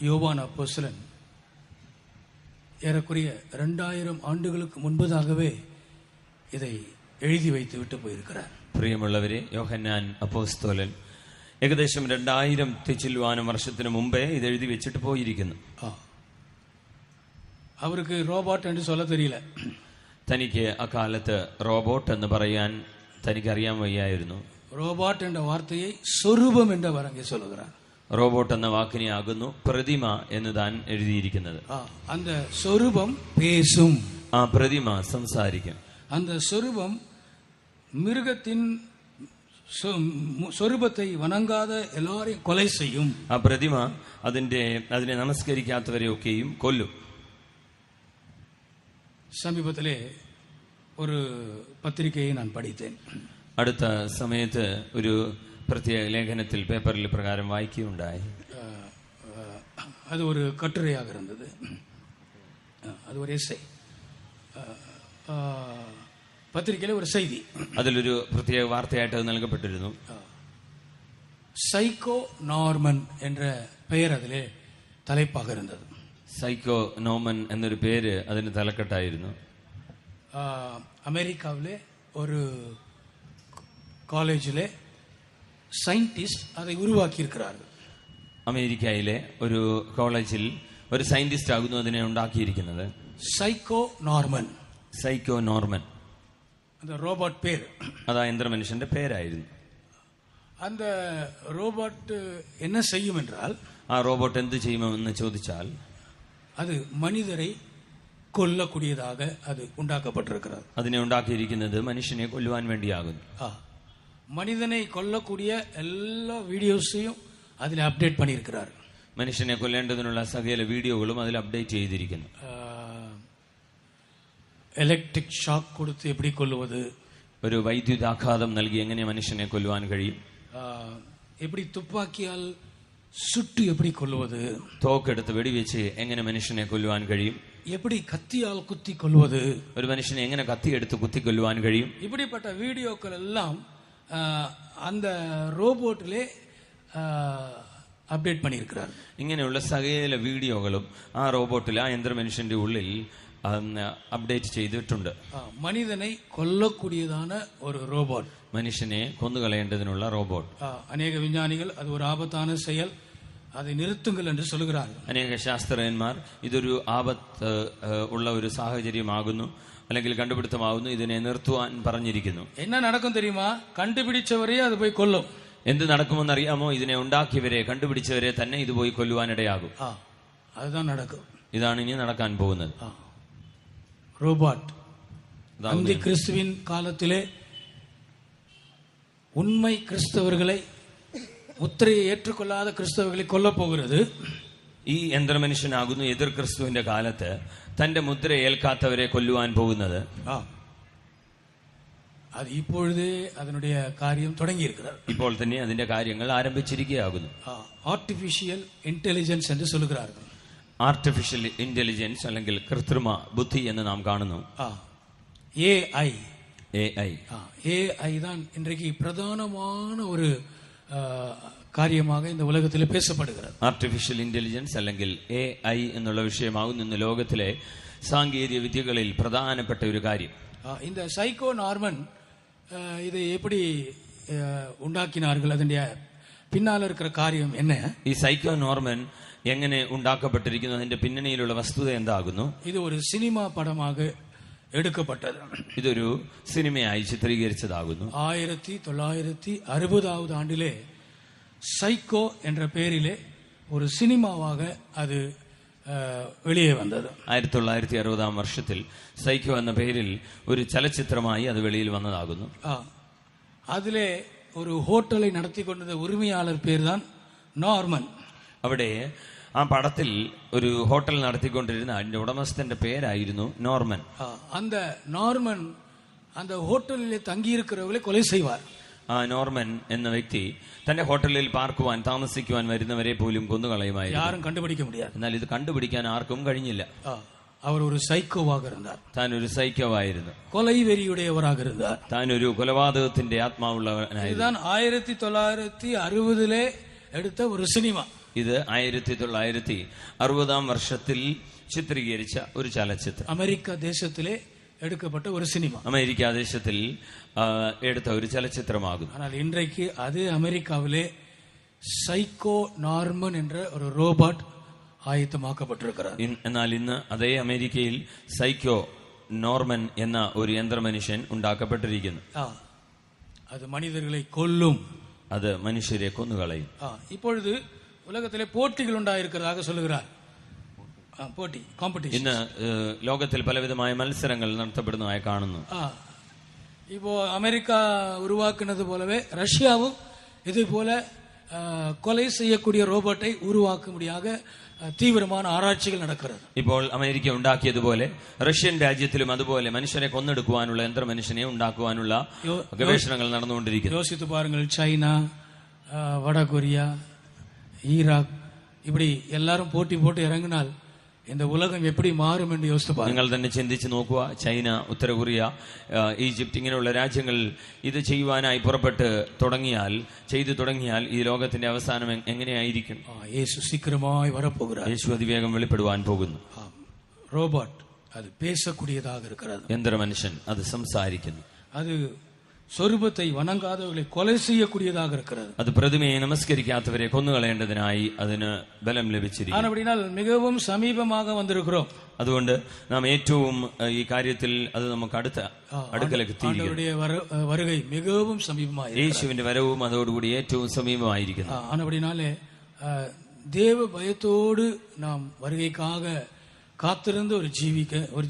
யோவான் அப்போஸ்தலன் ஏறக்குறைய 2000 ஆண்டுகளுக்கு முன்பதாகவே இதை எழுதி வைத்து விட்டு போயிருக்கிறார். പ്രിയമുള്ളവരെ, യോഹന്നാൻ അപ്പോസ്തലൻ ഏകദേശം 2000 ചില്ലുവാനും വർഷത്തിന് മുമ്പേ ഇത് എഴുതി വെച്ചിട്ട് പോയിരിക്കുന്നു. അവർക്ക് റോബോട്ട് എന്ന് சொல்ல தெரியல. തനിക്ക് അക്കാലത്ത് റോബോട്ട് എന്ന് പറയാൻ തനിക്ക് അറിയാൻ വയ്യായിരുന്നു. റോബോട്ട് എന്ന വാർത്തയെ സ്വരൂപം എന്ന് പറഞ്ഞ് சொல்லுகிறார். റോബോട്ട് എന്ന വാക്കിനെ ആകുന്നു പ്രതിമ എന്ന് താൻ എഴുതിയിരിക്കുന്നത്. அந்த സ്വരൂപം பேசும். ആ പ്രതിമ സംസാരിക്കും. அந்த സ്വരൂപം மிருகத்தின் സ്വരൂപത്തെ വണങ്ങാத എല്ലാവരെയും കൊலை ചെയ്യും. ആ പ്രതിമ അതിനെ നമസ്കരിക്കാത്തവരെയൊക്കെയും കൊല്ലും. സമീപത്തിലെ ഒരു പത്രികയെ ഞാൻ പഠിച്ചேன். അടുത്ത സമയത്ത് ഒരു പ്രത്യേക ലേഖനത്തിൽ പേപ്പറിൽ പ്രകാരം വായിക്കുകയുണ്ടായി. അത് ഒരു കട്ടുരയാക ഇരുന്നത്. അത് ഒരു എസ്സേ. പത്രികയിലെ ഒരു ചെയ്തി. അതിലൊരു പ്രത്യേക വാർത്തയായിട്ട് അത് നൽകപ്പെട്ടിരുന്നു. സൈക്കോ നോർമൻ എன்ற பெயர் അതിലെ തലപ്പാക ഇരുന്നത്. സൈക്കോ നോർമൻ എന്നൊരു പേര് അതിന് തലക്കെട്ടായിരുന്നു. അമേരിക്കാവിലെ ഒരു കോളേജിലെ സയന്റിസ്റ്റ് அதை உருவாக்கியிருக்கிறார்கள். അമേരിക്കയിലെ ഒരു കോളേജിൽ ഒരു സയന്റിസ്റ്റ് ആകുന്നു അതിനെ ഉണ്ടാക്കിയിരിക്കുന്നത്. Psycho Norman. സൈക്കോ നോർമൻ அந்த ரோபோட் பேர். അതാ യന്ത്രമനുഷ്യന്റെ പേരായിരുന്നു. அந்த ரோபோட் என்ன செய்யும் என்றால், ആ റോബോട്ട് എന്ത് ചെയ്യുമെന്ന് ചോദിച്ചാൽ, அது மனிதரை കൊല്ലக்கூடிയதாக അത് ഉണ്ടാക്കപ്പെട്ടിരിക്കുന്നത്. അതിനെ ഉണ്ടാക്കിയിരിക്കുന്നത് മനുഷ്യനെ കൊല്ലുവാൻ വേണ്ടിയാകുന്നു. மனிதனை கொல்லக்கூடிய എല്ലാ വീഡിയോസையும் അതിൽ അപ്ഡേറ്റ് பண்ணியிருக்கிறார். മനുഷ്യനെ കൊല്ലേണ്ടതിനുള്ള സകല വീഡിയോകളും അതിൽ അപ്ഡേറ്റ് ചെയ്തിരിക്കുന്നു. ഇലക്ട്രിക് ഷോക്ക് കൊടുത്ത് എപ്പടി കൊല്ലുவது, ഒരു വൈദ്യുതാഘാതം നൽകി എങ്ങനെ മനുഷ്യനെ കൊല്ലുവാൻ കഴിയും, എപ്പടി തുപ്പാക്കിയാൽ சுட்டு எப்படி கொல்லுவது, തോക്കെടുത്ത് വെടിവെച്ച് എങ്ങനെ മനുഷ്യനെ കൊല്ലുവാൻ കഴിയും, எப்படி கத்தியால் குத்தி கொல்லுவது, ഒരു മനുഷ്യനെ എങ്ങനെ കത്തിയെടുത്ത് കുത്തി കൊല്ലുവാൻ കഴിയും. இப்படிப்பட்ட வீடியோக்கள் எல்லாம் அந்த ரோபோட்டிலே അപ്ഡേറ്റ് பண்ணியிருக்கிறார். ഇങ്ങനെയുള്ള സകല വീഡിയോകളും ആ റോബോട്ടിൽ, ആ യന്ത്രമനുഷ്യന്റെ ഉള്ളിൽ അപ്ഡേറ്റ് ചെയ്തിട്ടുണ്ട്. മനുഷ്യനെ കൊല്ലக்கூடிയതാണ് ഒരു റോബോട്ട്. മനുഷ്യനെ കൊന്നുകളയേണ്ടതിനുള്ള റോബോട്ട്. അനേക വിജ്ഞാനികൾ അത് ഒരു ആപത്താണ് செயல், அதை நிறுத்துங்கள் என்று சொல்கிறார்கள். അനേക ശാസ്ത്രജ്ഞന്മാർ ഇതൊരു ആപത്ത് ഉള്ള ഒരു സാഹചര്യമാകുന്നു, അല്ലെങ്കിൽ കണ്ടുപിടുത്തമാകുന്നു, ഇതിനെ നിർത്തുവാൻ പറഞ്ഞിരിക്കുന്നു. എന്നാ നടക്കും தெரியுமா? കണ്ടുപിടിച്ചവരെ അത് പോയി കൊല്ലും. എന്ത് നടക്കുമെന്നറിയാമോ? ഇതിനെ ഉണ്ടാക്കിയവരെ, കണ്ടുപിടിച്ചവരെ തന്നെ ഇത് പോയി കൊല്ലുവാനിടയാകും. அதுதான் நடக்கும். ഇതാണ് ഇനി നടക്കാൻ പോകുന്നത്. ரோபோட் அந்த கிறிஸ்துவின் காலத்திலே உண்மை கிறிஸ்தவர்களை, മുദ്രയെ ഏറ്റുകൊള്ളാതെ ക്രിസ്തവകളെ കൊല്ലപ്പോകുന്നത്. ഈ യന്ത്രമനുഷ്യനാകുന്നു എതിർ ക്രിസ്തുവിന്റെ കാലത്ത് തന്റെ മുദ്ര ഏൽക്കാത്തവരെ കൊല്ലുവാൻ പോകുന്നത്. അത് ഇപ്പോഴേ അതിനുடைய കാര്യം തുടങ്ങിയിരിക്കുന്നത്. ഇപ്പോൾ തന്നെ അതിന്റെ കാര്യങ്ങൾ ആരംഭിച്ചിരിക്കുകയാകുന്നു. ആർട്ടിഫിഷ്യൽ ഇന്റലിജൻസ് എന്ന് சொல்கிறார்கள். ആർട്ടിഫിഷ്യൽ ഇന്റലിജൻസ് അല്ലെങ്കിൽ കൃത്രിമ ബുദ്ധി എന്ന് നാം കാണുന്നു. AI தான் இன்றைக்கு பிரதானமான ஒரு കാര്യமாக இந்த உலகத்தில் பேசப்படுகிறது. ആർട്ടിഫിഷ്യൽ ഇന്റലിജൻസ് അല്ലെങ്കിൽ AI എന്നുള്ള വിഷയമാകുന്നു ഇന്ന് ലോകത്തിലെ സാങ്കേതിക വിദ്യകളിൽ പ്രധാനപ്പെട്ട ഒരു കാര്യം. இந்த சைக்கோ நார்மன் இதை எப்படி ഉണ്ടാക്കിனார்கள், അതിന്റെ പിന്നാലെ இருக்கிற കാര്യം என்ன? ഈ സൈക്കോ നോർമൻ എങ്ങനെ ഉണ്ടാക്കപ്പെട്ടിരിക്കുന്നു, അതിന്റെ പിന്നണിയിലുള്ള വസ്തുത എന്താകുന്നു? ഇത് ഒരു സിനിമ പടமாக എടുക്കപ്പെട്ടത്. ഇതൊരു സിനിമയായി ചിത്രീകരിച്ചതാകുന്നു. 1960 ആണ്ടിലെ സൈക്കോ എன்ற പേരിലെ ഒരു സിനിമാവാக അത് വെളിയെ വന്നത്. 1960 വർഷത്തിൽ സൈക്കോ എന്ന പേരിൽ ഒരു ചലച്ചിത്രമായി അത് വെളിയിൽ വന്നതാകുന്നു. അതിലെ ഒരു ഹോട്ടலை നടത്തിക്കൊണ്ടത് ഉരിമയാളർ പേര് தான் നോർമൻ. അവിടെ ആ പടത്തിൽ ഒരു ഹോട്ടൽ നടത്തിക്കൊണ്ടിരുന്ന അതിന്റെ ഉടമസ്ഥന്റെ പേരായിരുന്നു നോർമൻ. அந்த നോർമൻ அந்த ഹോട്ടലിൽ തങ്ങിയിരിക്കുന്നവരെ കൊല ചെയ്യുവാർ. ആ നോർമൻ എന്ന വ്യക്തി തന്റെ ഹോട്ടലിൽ പാർക്കുവാൻ, താമസിക്കുവാൻ വരുന്നവരെ പോലും കൊന്നുകളയുമായിരുന്നു. ആരും കണ്ടുപിടിക്ക മുടിയാതെ. എന്നാൽ ഇത് കണ്ടുപിടിക്കാൻ ആർക്കും കഴിഞ്ഞില്ല. അവർ ഒരു സൈക്കോവാக இருந்தார். താൻ ഒരു സൈക്കോവായിരുന്നു. കൊലൈവെറിയുടേവராக இருந்தார். താൻ ഒരു കൊലപാതകത്തിന്റെ ആത്മാവുള്ളവനായിരുന്നു. ഇതാണ് 1960 എടുത്ത ഒരു സിനിമ. ഇത് 1960 വർഷത്തിൽ ചിത്രീകരിച്ച ഒരു ചലച്ചിത്രം. അമേരിക്ക ദേശത്തിലെ എടുക്കപ്പെട്ട ഒരു സിനിമ. അമേരിക്ക ദേശത്തിൽ എടുത്ത ഒരു ചലച്ചിത്രമാകുന്നു. ஆனால் இன்றைக்கு அது அமெரிக்காவிலே സൈക്കോ നോർമൻ என்ற ஒரு ரோபோட் ആയത്തമാക്കപ്പെട്ടിരിക്കുന്നത്. എന്നാൽ ഇന്ന് അതേ അമേരിക്കയിൽ സൈക്കോ നോർമൻ എന്ന ഒരു യന്ത്രമനുഷ്യൻ ഉണ്ടാക്കപ്പെട്ടിരിക്കുന്നു. അത് മനുഷ്യരെ കൊല്ലും, അത് മനുഷ്യരെ കൊന്നുകളയും. இப்பொழுது உலகத்திலே போட்டிகள் உண்டாயிருக்கிறதாக சொல்லுகிறார். போட்டி, காம்படிஷன். ഇന്ന് ലോകത്തിൽ പലവിധമായ മത്സരങ്ങൾ നടത്തപ്പെടുന്നതായി കാണുന്നു. இப்போ அமெரிக்கா உருவாக்குனது போலவே ரஷ்யாவும் இதே போல கொலை செய்யக்கூடிய ரோபோட்டை உருவாக்கும்படியாக തീവ്രമായ ആരാய்ச்சிകൾ നടക്കുന്നത്. ഇപ്പോൾ അമേരിക്ക ഉണ്ടാക്കിയതുപോലെ റഷ്യൻ രാജ്യത്തിലും അതുപോലെ മനുഷ്യരെ കൊന്നെടുക്കുവാനുള്ള യന്ത്രമനുഷ്യനെ ഉണ്ടാക്കുവാനുള്ള ഗവേഷണങ്ങൾ നടന്നുകൊണ്ടിരിക്കുന്നു. யோசித்து பாருங்கள், சைனா, வட கொரியா, ஈராக், இப்படி எல்லாரும் போட்டி போட்டு இறங்கினால் இந்த உலகம் எப்படி மாறும் என்று யோசித்து பாருங்கள். നിങ്ങൾ തന്നെ ചിന്തിച്ച് നോക്കുക. ചൈന, ഉത്തര കൊറിയ, ഈജിപ്ത് ഇങ്ങനെയുള്ള രാജ്യങ്ങൾ ഇത് ചെയ്യുവാനായി പുറപ്പെട്ട് ചെയ്തു തുടങ്ങിയാൽ ഈ ലോകത്തിന്റെ അവസാനം എങ്ങനെയായിരിക്കും? യേശു ശീഘ്രമായി வரப்போகிறார். യേശു അതിവേഗം വെളിപ്പെടുവാൻ പോകുന്നു. റോബോട്ട് അത് பேசக்கூடியதாக இருக்கிறது. യന്ത്രമനുഷ്യൻ അത് സംസാരിക്കുന്നു. அது சொரூபத்தை வணங்காதவர்களை கொலை செய்யக்கூடியதாக இருக்கிறது. அது പ്രതിമയെ നമസ്കരിക്കാത്തവരെ കൊന്നുകളയേണ്ടതിനായി അതിന് ബലം ലഭിച്ചിരിക്കുന്നു. அப்படினால் மிகவும் சமீபமாக வந்திருக்கிறோம். അതുകൊണ്ട് നാം ഏറ്റവും ഈ കാര്യത്തിൽ അത് നമുക്ക് അടുക്കലേക്ക് வருகை மிகவும் சமீபமாக, യേശുവിന്റെ വരവും അതോടുകൂടി ഏറ്റവും സമീപമായിരിക്കുന്നു. அப்படினாலே தேவ பயத்தோடு நாம் வருகைக்காக കാത്തിരുന്ന് ഒരു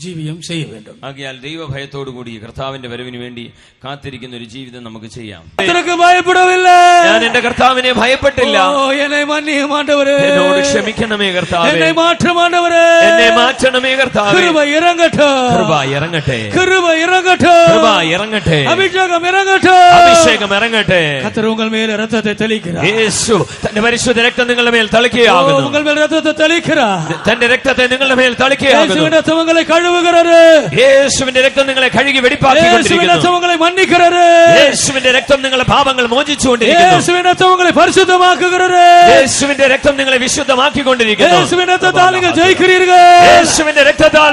ജീവിതം ചെയ്യ വേണം. ആകയാൽ ദൈവഭയത്തോടുകൂടി കർത്താവിന്റെ വരവിന് വേണ്ടി കാത്തിരിക്കുന്ന ഒരു ജീവിതം നമുക്ക് ചെയ്യാം. ഭയപ്പെടവില്ല, ഞാൻ എന്റെ കർത്താവിനെ ഭയപ്പെട്ടില്ല. എന്നോട് ക്ഷമിക്കണമേ കർത്താവേ, എന്നെ മാറ്റണമേ കർത്താവേ. കൃപ ഇറങ്ങട്ടെ, അഭിഷേകം ഇറങ്ങട്ടെ. യേശു തന്റെ പരിശുദ്ധ രക്തം നിങ്ങളുടെ മേൽ തളിക്കുകയാകുന്നു. തന്റെ രക്തത്തെ നിങ്ങളുടെ മേൽ തളിക്കുകയാകുന്നു. യേശുവിന്റെ രക്തം നിങ്ങളെ കഴുകി വെടിപ്പാക്കിക്കൊണ്ടിരിക്കുന്നു. യേശുവിന്റെ രക്തം നിങ്ങളുടെ പാപങ്ങൾ മോചിച്ചുകൊണ്ടിരിക്കുന്നു. യേശുവിന്റെ രക്തം നിങ്ങളെ വിശുദ്ധമാക്കിക്കൊണ്ടിരിക്കുന്നു. യേശുവിന്റെ രക്തത്താൽ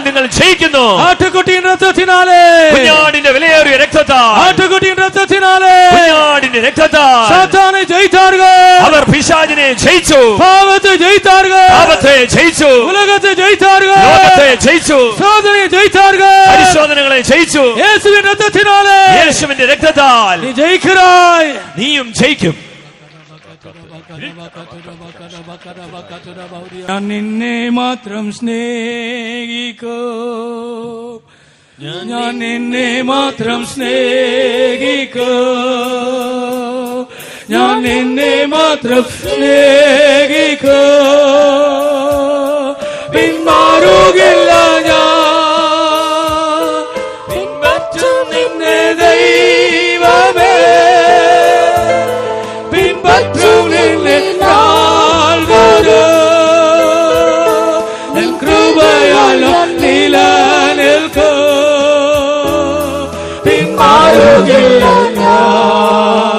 നിങ്ങൾ ജയിക്കുന്നു. കുഞ്ഞാടിന്റെ വിലയേറിയ രക്തത്താൽ, കുഞ്ഞാടിന്റെ രക്തത്താൽ അവർ പിശാചിനെ ജയിച്ചു, പാപത്തെ ജയിച്ചു, ഉലകത്തെ ജയിച്ചു, സോദനയെ ജയിച്ചാர்கள், പരിശോധനകളെ ജയിച്ചു. യേശുവിന്റെ രക്തത്താൽ നീ ജയിക്கிறாய், നീയും ജയിക്കും. ഞാൻ നിന്നെ മാത്രം സ്നേഹിക്കും, ഞാൻ നിന്നെ മാത്രം സ്നേഹിക്കും, ഞാൻ നിന്നെ മാത്രം സ്നേഹിക്കും. പിന്മാറുകില്ല ഞാൻ, പിൻപറ്റും നിന്നെ ദൈവമേ, പിൻപറ്റും നിന്നെ നാൾവരും, കൃപയാൽ നിലനിൽക്കും. പിന്മാറുകില്ല ഞാൻ,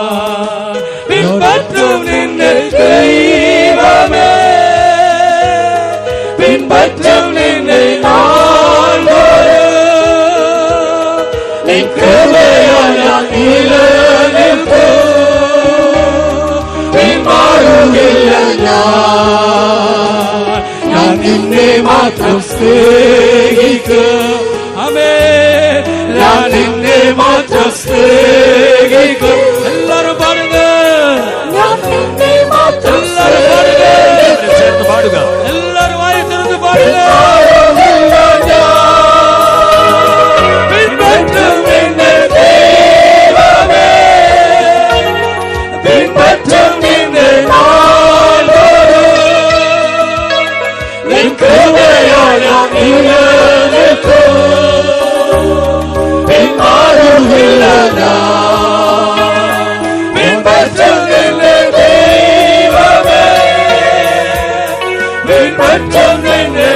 പിൻപറ്റും നിന്നെ ദൈവമേ, പിൻപറ്റും നിന്നെ നാൾവരും, കൃപയാൽ നിലനിൽക്കും. പിന്മാറുകില്ല ഞാൻ നിന്നെ മാത്രം സ്നേഹിക്കും. ആമേൻ, ഞാൻ നിന്നെ മാത്രം സ്നേഹിക്കും. എല്ലാവരും പാടുക, എല്ലാവരും പാടുക, എല്ലാവരും വായി തുറന്ന് പാടുക. പിൻപറ്റും നിന്നെ ദൈവമേ, പിൻപറ്റും നിന്നെ നാൾവരും, കൃപയാൽ നിലനിൽക്കും. പിന്മാറുകില്ല ഞാൻ, പിൻപറ്റും നിന്നെ ദൈവമേ, പിൻപറ്റും നിന്നെ